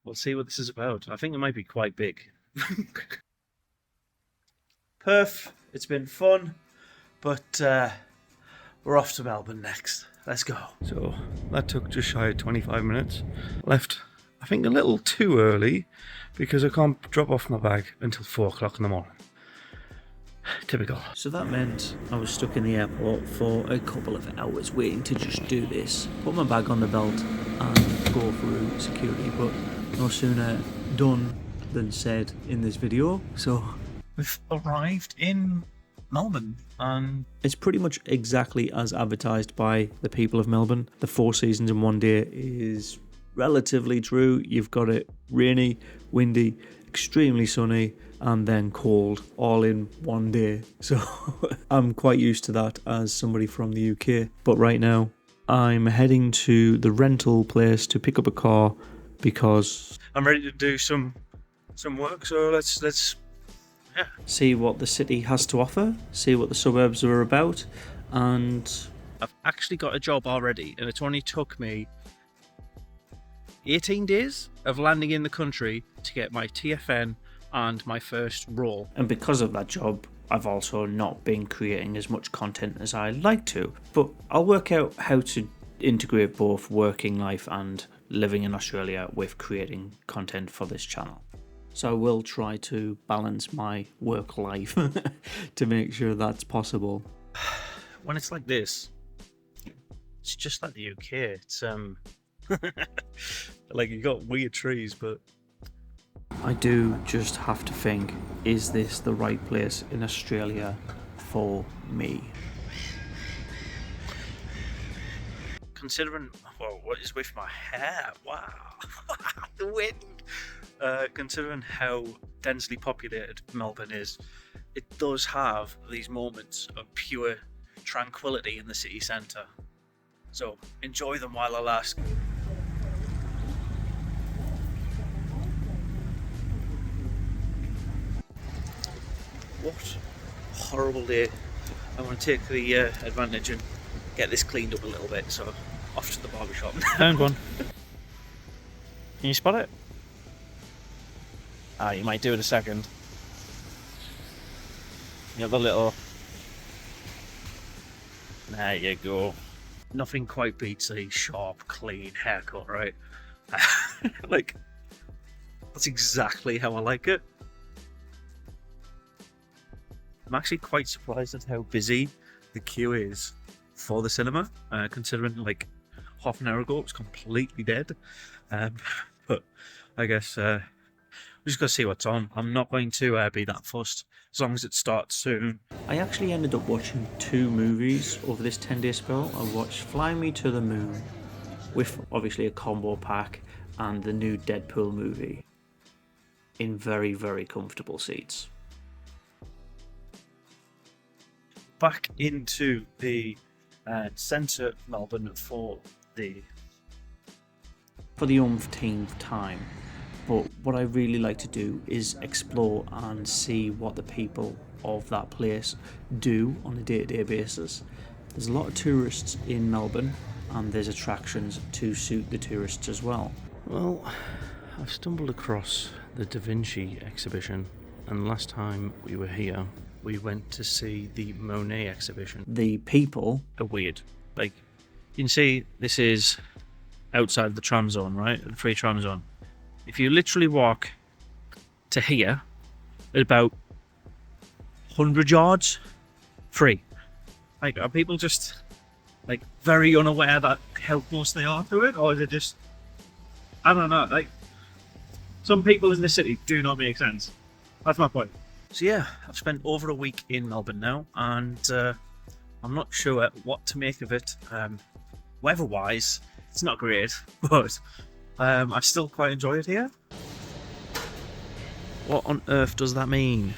we'll see what this is about. I think it might be quite big. Perth, it's been fun, but we're off to Melbourne next. Let's go. So that took just shy of 25 minutes. Left, I think, a little too early because I can't drop off my bag until 4 o'clock in the morning. Typical. So that meant I was stuck in the airport for a couple of hours waiting to just do this. Put my bag on the belt and go through security, but no sooner done than said in this video. So we've arrived in Melbourne and it's pretty much exactly as advertised by the people of Melbourne. The 4 seasons in one day is relatively true. You've got it rainy, windy, extremely sunny, and then cold all in one day. So I'm quite used to that as somebody from the UK. But right now I'm heading to the rental place to pick up a car because I'm ready to do some work. So let's see what the city has to offer, see what the suburbs are about. And I've actually got a job already, and it only took me 18 days of landing in the country to get my TFN and my first role. And because of that job, I've also not been creating as much content as I'd like to. But I'll work out how to integrate both working life and living in Australia with creating content for this channel. So I will try to balance my work life to make sure that's possible. When it's like this, it's just like the UK. It's like you got weird trees, but I do just have to think, is this the right place in Australia for me? Considering what is with my hair, wow, the wind. Considering how densely populated Melbourne is, it does have these moments of pure tranquility in the city centre. So enjoy them while they last. What a horrible day. I want to take the advantage and get this cleaned up a little bit, so off to the barber shop. Found one. Can you spot it? You might do it a second. You have the little... There you go. Nothing quite beats a sharp, clean haircut, right? Like, that's exactly how I like it. I'm actually quite surprised at how busy the queue is for the cinema, considering like half an hour ago it was completely dead. But I guess we just got to see what's on. I'm not going to be that fussed as long as it starts soon. I actually ended up watching 2 movies over this 10-day spell. I watched Fly Me to the Moon with obviously a combo pack and the new Deadpool movie in very, very comfortable seats. Back into the centre of Melbourne for the umpteenth time. But what I really like to do is explore and see what the people of that place do on a day-to-day basis. There's a lot of tourists in Melbourne and there's attractions to suit the tourists as well. Well, I've stumbled across the Da Vinci exhibition, and last time we were here we went to see the Monet exhibition. The people are weird. Like, you can see this is outside the tram zone, right? The free tram zone. If you literally walk to here, at about 100 yards, free. Like, are people just like very unaware that how close they are to it, or is it just, I don't know, like some people in the city do not make sense. That's my point. So yeah, I've spent over a week in Melbourne now, and I'm not sure what to make of it. Weather-wise, it's not great, but I still quite enjoy it here. What on earth does that mean?